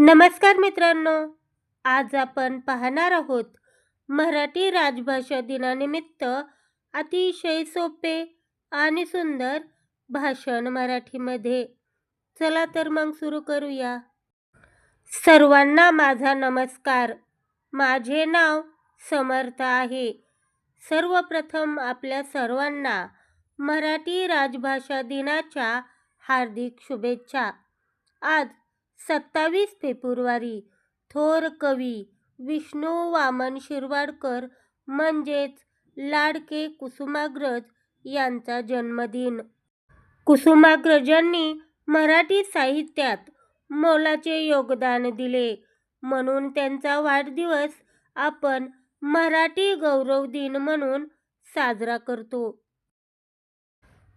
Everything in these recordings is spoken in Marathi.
नमस्कार मित्रांनो, आज आपण पाहणार आहोत मराठी राजभाषा दिनानिमित्त अतिशय सोपे आणि सुंदर भाषण मराठीमध्ये. चला तर मग सुरू करूया. सर्वांना माझा नमस्कार. माझे नाव समर्थ आहे. सर्वप्रथम आपल्या सर्वांना मराठी राजभाषा दिनाच्या हार्दिक शुभेच्छा. आज 27 फेब्रुवारी थोर कवी विष्णू वामन शिरवाडकर म्हणजेच लाडके कुसुमाग्रज यांचा जन्मदिन. कुसुमाग्रजांनी मराठी साहित्यात मोलाचे योगदान दिले, म्हणून त्यांचा वाढदिवस आपण मराठी गौरव दिन म्हणून साजरा करतो.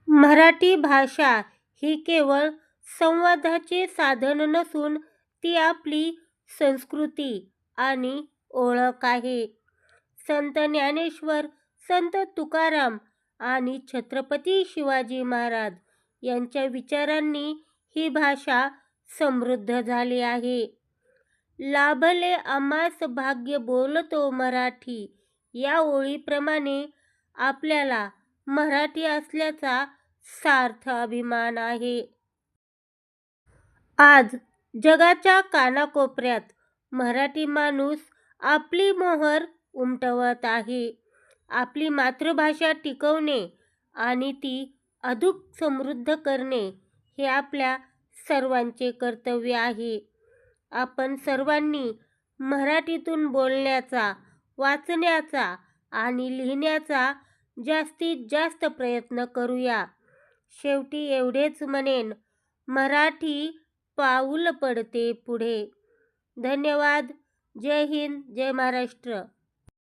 मराठी भाषा ही केवळ संवादाचे साधन नसून ती आपली संस्कृती आणि ओळख आहे. संत ज्ञानेश्वर, संत तुकाराम आणि छत्रपती शिवाजी महाराज यांच्या विचारांनी ही भाषा समृद्ध झाली आहे. लाभले आम्हास भाग्य बोलतो मराठी या ओळीप्रमाणे आपल्याला मराठी असल्याचा सार्थ अभिमान आहे. आज जगाच्या कानाकोपऱ्यात मराठी माणूस आपली मोहर उमटवत आहे. आपली मातृभाषा टिकवणे आणि ती अधिक समृद्ध करणे हे आपल्या सर्वांचे कर्तव्य आहे. आपण सर्वांनी मराठीतून बोलण्याचा, वाचण्याचा आणि लिहिण्याचा जास्तीत जास्त प्रयत्न करूया. शेवटी एवढेच म्हणेन, मराठी पाऊल पडते पुढे. धन्यवाद. जय हिंद, जय महाराष्ट्र.